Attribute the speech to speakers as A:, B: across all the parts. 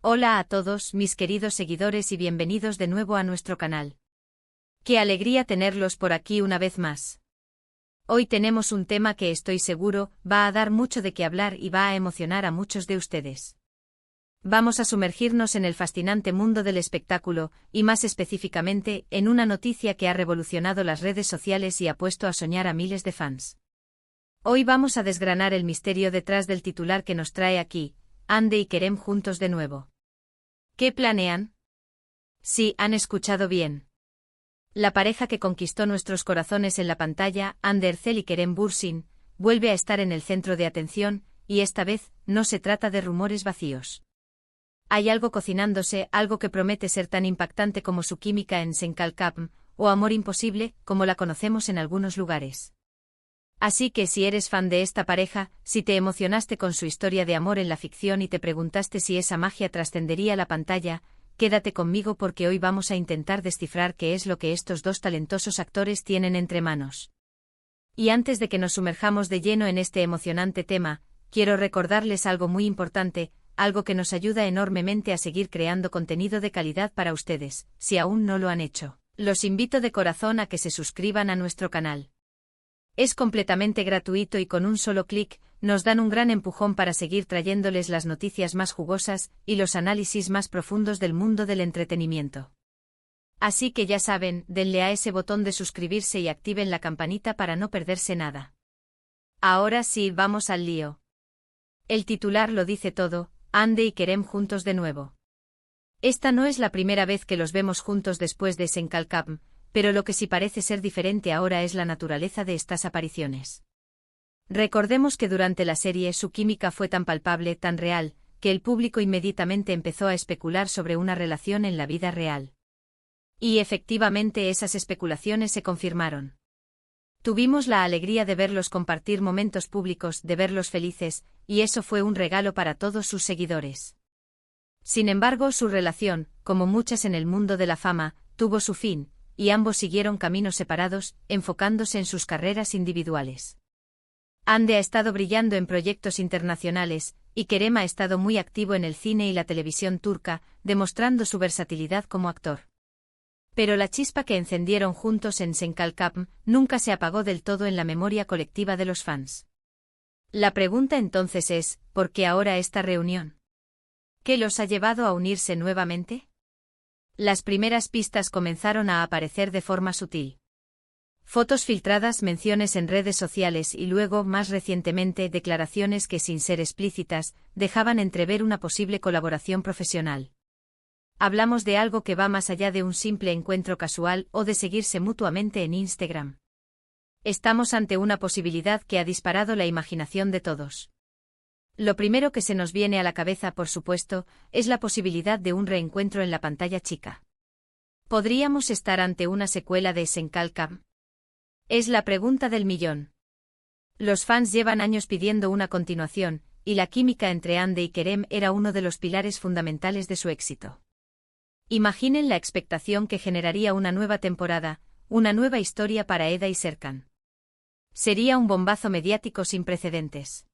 A: Hola a todos, mis queridos seguidores y bienvenidos de nuevo a nuestro canal. Qué alegría tenerlos por aquí una vez más. Hoy tenemos un tema que estoy seguro va a dar mucho de qué hablar y va a emocionar a muchos de ustedes. Vamos a sumergirnos en el fascinante mundo del espectáculo, y más específicamente, en una noticia que ha revolucionado las redes sociales y ha puesto a soñar a miles de fans. Hoy vamos a desgranar el misterio detrás del titular que nos trae aquí, Hande y Kerem juntos de nuevo. ¿Qué planean? Sí, han escuchado bien. La pareja que conquistó nuestros corazones en la pantalla, Hande Erçel y Kerem Bürsin, vuelve a estar en el centro de atención, y esta vez, no se trata de rumores vacíos. Hay algo cocinándose, algo que promete ser tan impactante como su química en Senkalkapm, o Amor Imposible, como la conocemos en algunos lugares. Así que si eres fan de esta pareja, si te emocionaste con su historia de amor en la ficción y te preguntaste si esa magia trascendería la pantalla, quédate conmigo porque hoy vamos a intentar descifrar qué es lo que estos dos talentosos actores tienen entre manos. Y antes de que nos sumerjamos de lleno en este emocionante tema, quiero recordarles algo muy importante, algo que nos ayuda enormemente a seguir creando contenido de calidad para ustedes. Si aún no lo han hecho, los invito de corazón a que se suscriban a nuestro canal. Es completamente gratuito y con un solo clic, nos dan un gran empujón para seguir trayéndoles las noticias más jugosas y los análisis más profundos del mundo del entretenimiento. Así que ya saben, denle a ese botón de suscribirse y activen la campanita para no perderse nada. Ahora sí, vamos al lío. El titular lo dice todo, Hande y Kerem juntos de nuevo. Esta no es la primera vez que los vemos juntos después de Senkalkapm, pero lo que sí parece ser diferente ahora es la naturaleza de estas apariciones. Recordemos que durante la serie su química fue tan palpable, tan real, que el público inmediatamente empezó a especular sobre una relación en la vida real. Y efectivamente esas especulaciones se confirmaron. Tuvimos la alegría de verlos compartir momentos públicos, de verlos felices, y eso fue un regalo para todos sus seguidores. Sin embargo, su relación, como muchas en el mundo de la fama, tuvo su fin, y ambos siguieron caminos separados, enfocándose en sus carreras individuales. Hande ha estado brillando en proyectos internacionales, y Kerem ha estado muy activo en el cine y la televisión turca, demostrando su versatilidad como actor. Pero la chispa que encendieron juntos en Senkalkapm nunca se apagó del todo en la memoria colectiva de los fans. La pregunta entonces es, ¿por qué ahora esta reunión? ¿Qué los ha llevado a unirse nuevamente? Las primeras pistas comenzaron a aparecer de forma sutil. Fotos filtradas, menciones en redes sociales y luego, más recientemente, declaraciones que, sin ser explícitas, dejaban entrever una posible colaboración profesional. Hablamos de algo que va más allá de un simple encuentro casual o de seguirse mutuamente en Instagram. Estamos ante una posibilidad que ha disparado la imaginación de todos. Lo primero que se nos viene a la cabeza, por supuesto, es la posibilidad de un reencuentro en la pantalla chica. ¿Podríamos estar ante una secuela de Senkalkapm? Es la pregunta del millón. Los fans llevan años pidiendo una continuación, y la química entre Hande y Kerem era uno de los pilares fundamentales de su éxito. Imaginen la expectación que generaría una nueva temporada, una nueva historia para Eda y Serkan. Sería un bombazo mediático sin precedentes.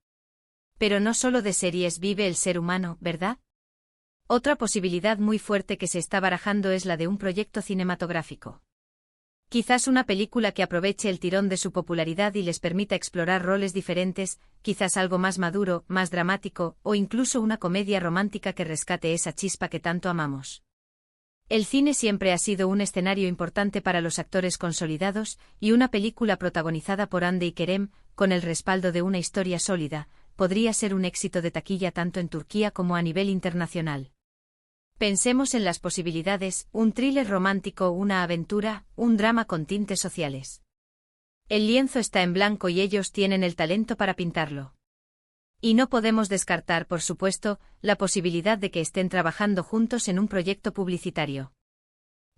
A: Pero no solo de series vive el ser humano, ¿verdad? Otra posibilidad muy fuerte que se está barajando es la de un proyecto cinematográfico. Quizás una película que aproveche el tirón de su popularidad y les permita explorar roles diferentes, quizás algo más maduro, más dramático, o incluso una comedia romántica que rescate esa chispa que tanto amamos. El cine siempre ha sido un escenario importante para los actores consolidados, y una película protagonizada por Hande y Kerem, con el respaldo de una historia sólida, podría ser un éxito de taquilla tanto en Turquía como a nivel internacional. Pensemos en las posibilidades, un thriller romántico, una aventura, un drama con tintes sociales. El lienzo está en blanco y ellos tienen el talento para pintarlo. Y no podemos descartar, por supuesto, la posibilidad de que estén trabajando juntos en un proyecto publicitario.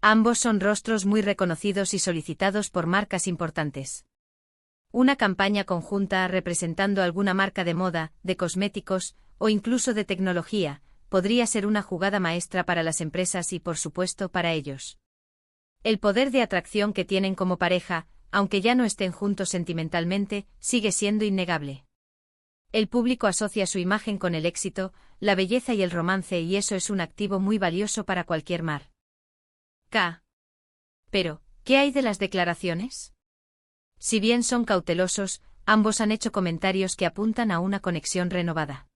A: Ambos son rostros muy reconocidos y solicitados por marcas importantes. Una campaña conjunta representando alguna marca de moda, de cosméticos, o incluso de tecnología, podría ser una jugada maestra para las empresas y, por supuesto, para ellos. El poder de atracción que tienen como pareja, aunque ya no estén juntos sentimentalmente, sigue siendo innegable. El público asocia su imagen con el éxito, la belleza y el romance, y eso es un activo muy valioso para cualquier marca. Pero, ¿qué hay de las declaraciones? Si bien son cautelosos, ambos han hecho comentarios que apuntan a una conexión renovada.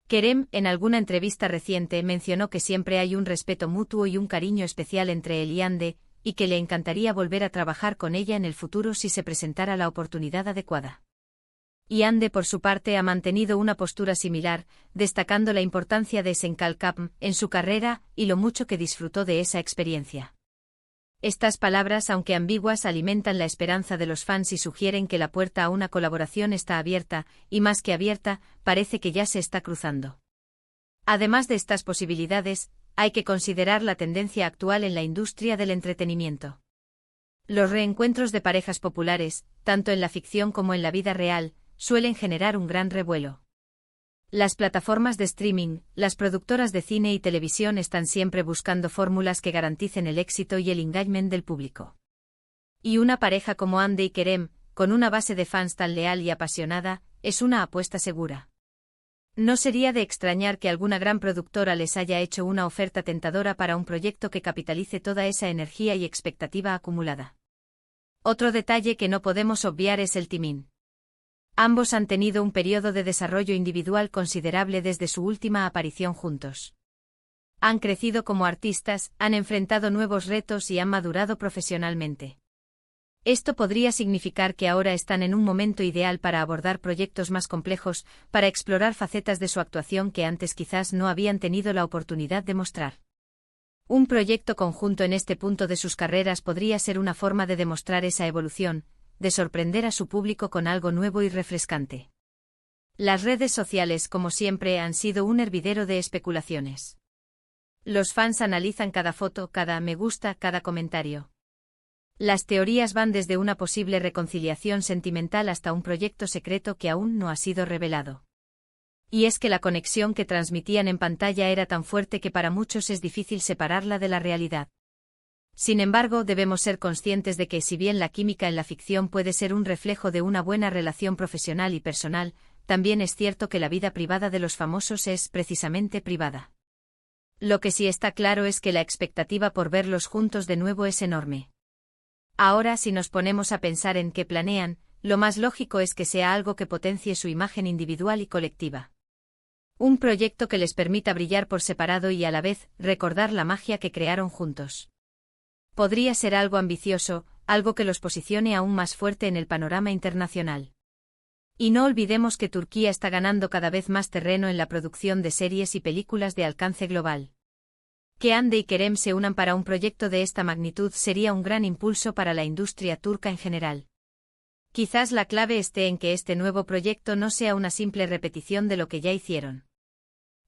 A: Kerem, en alguna entrevista reciente, mencionó que siempre hay un respeto mutuo y un cariño especial entre él y Hande, y que le encantaría volver a trabajar con ella en el futuro si se presentara la oportunidad adecuada. Y Hande, por su parte, ha mantenido una postura similar, destacando la importancia de Senkalkapm en su carrera y lo mucho que disfrutó de esa experiencia. Estas palabras, aunque ambiguas, alimentan la esperanza de los fans y sugieren que la puerta a una colaboración está abierta, y más que abierta, parece que ya se está cruzando. Además de estas posibilidades, hay que considerar la tendencia actual en la industria del entretenimiento. Los reencuentros de parejas populares, tanto en la ficción como en la vida real, suelen generar un gran revuelo. Las plataformas de streaming, las productoras de cine y televisión están siempre buscando fórmulas que garanticen el éxito y el engagement del público. Y una pareja como Hande y Kerem, con una base de fans tan leal y apasionada, es una apuesta segura. No sería de extrañar que alguna gran productora les haya hecho una oferta tentadora para un proyecto que capitalice toda esa energía y expectativa acumulada. Otro detalle que no podemos obviar es el timing. Ambos han tenido un periodo de desarrollo individual considerable desde su última aparición juntos. Han crecido como artistas, han enfrentado nuevos retos y han madurado profesionalmente. Esto podría significar que ahora están en un momento ideal para abordar proyectos más complejos, para explorar facetas de su actuación que antes quizás no habían tenido la oportunidad de mostrar. Un proyecto conjunto en este punto de sus carreras podría ser una forma de demostrar esa evolución, de sorprender a su público con algo nuevo y refrescante. Las redes sociales, como siempre, han sido un hervidero de especulaciones. Los fans analizan cada foto, cada me gusta, cada comentario. Las teorías van desde una posible reconciliación sentimental hasta un proyecto secreto que aún no ha sido revelado. Y es que la conexión que transmitían en pantalla era tan fuerte que para muchos es difícil separarla de la realidad. Sin embargo, debemos ser conscientes de que si bien la química en la ficción puede ser un reflejo de una buena relación profesional y personal, también es cierto que la vida privada de los famosos es precisamente privada. Lo que sí está claro es que la expectativa por verlos juntos de nuevo es enorme. Ahora, si nos ponemos a pensar en qué planean, lo más lógico es que sea algo que potencie su imagen individual y colectiva. Un proyecto que les permita brillar por separado y a la vez recordar la magia que crearon juntos. Podría ser algo ambicioso, algo que los posicione aún más fuerte en el panorama internacional. Y no olvidemos que Turquía está ganando cada vez más terreno en la producción de series y películas de alcance global. Que Hande y Kerem se unan para un proyecto de esta magnitud sería un gran impulso para la industria turca en general. Quizás la clave esté en que este nuevo proyecto no sea una simple repetición de lo que ya hicieron.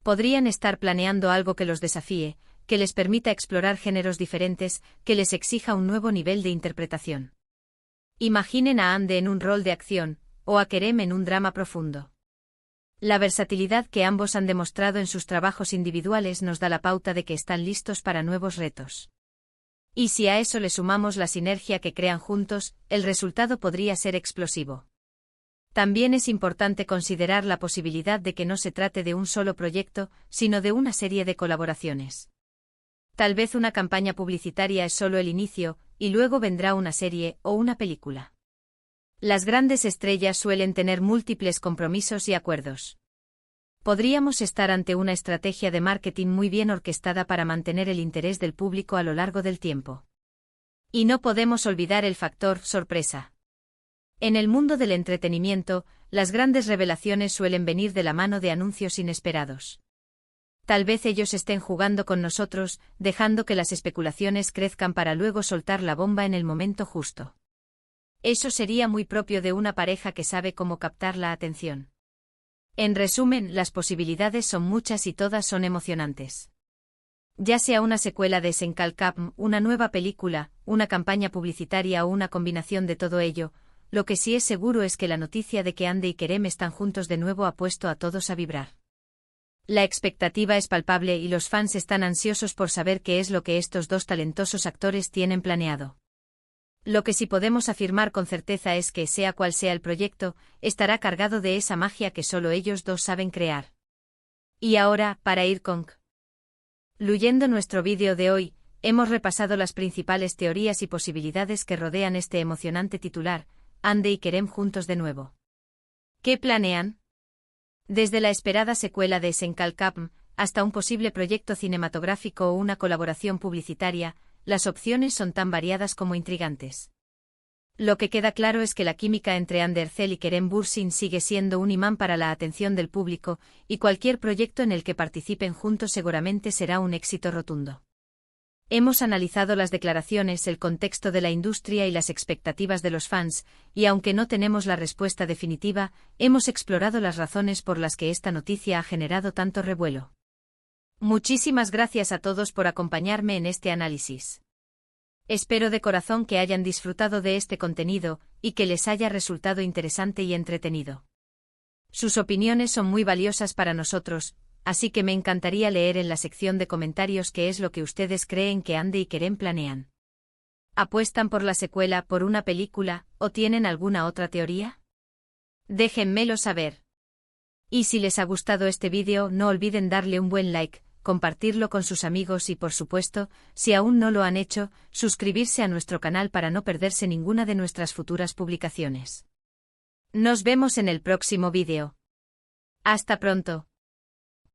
A: Podrían estar planeando algo que los desafíe, que les permita explorar géneros diferentes, que les exija un nuevo nivel de interpretación. Imaginen a Hande en un rol de acción, o a Kerem en un drama profundo. La versatilidad que ambos han demostrado en sus trabajos individuales nos da la pauta de que están listos para nuevos retos. Y si a eso le sumamos la sinergia que crean juntos, el resultado podría ser explosivo. También es importante considerar la posibilidad de que no se trate de un solo proyecto, sino de una serie de colaboraciones. Tal vez una campaña publicitaria es solo el inicio, y luego vendrá una serie o una película. Las grandes estrellas suelen tener múltiples compromisos y acuerdos. Podríamos estar ante una estrategia de marketing muy bien orquestada para mantener el interés del público a lo largo del tiempo. Y no podemos olvidar el factor sorpresa. En el mundo del entretenimiento, las grandes revelaciones suelen venir de la mano de anuncios inesperados. Tal vez ellos estén jugando con nosotros, dejando que las especulaciones crezcan para luego soltar la bomba en el momento justo. Eso sería muy propio de una pareja que sabe cómo captar la atención. En resumen, las posibilidades son muchas y todas son emocionantes. Ya sea una secuela de Senkalkapm, una nueva película, una campaña publicitaria o una combinación de todo ello, lo que sí es seguro es que la noticia de que Hande y Kerem están juntos de nuevo ha puesto a todos a vibrar. La expectativa es palpable y los fans están ansiosos por saber qué es lo que estos dos talentosos actores tienen planeado. Lo que sí podemos afirmar con certeza es que, sea cual sea el proyecto, estará cargado de esa magia que solo ellos dos saben crear. Y ahora, para ir concluyendo nuestro vídeo de hoy, hemos repasado las principales teorías y posibilidades que rodean este emocionante titular, Andy y Kerem juntos de nuevo. ¿Qué planean? Desde la esperada secuela de Senkalkapm, hasta un posible proyecto cinematográfico o una colaboración publicitaria, las opciones son tan variadas como intrigantes. Lo que queda claro es que la química entre Andercel y Kerem Bürsin sigue siendo un imán para la atención del público, y cualquier proyecto en el que participen juntos seguramente será un éxito rotundo. Hemos analizado las declaraciones, el contexto de la industria y las expectativas de los fans, y aunque no tenemos la respuesta definitiva, hemos explorado las razones por las que esta noticia ha generado tanto revuelo. Muchísimas gracias a todos por acompañarme en este análisis. Espero de corazón que hayan disfrutado de este contenido, y que les haya resultado interesante y entretenido. Sus opiniones son muy valiosas para nosotros, así que me encantaría leer en la sección de comentarios qué es lo que ustedes creen que Andy y Kerem planean. ¿Apuestan por la secuela, por una película, o tienen alguna otra teoría? Déjenmelo saber. Y si les ha gustado este vídeo, no olviden darle un buen like, compartirlo con sus amigos y, por supuesto, si aún no lo han hecho, suscribirse a nuestro canal para no perderse ninguna de nuestras futuras publicaciones. Nos vemos en el próximo vídeo. Hasta pronto.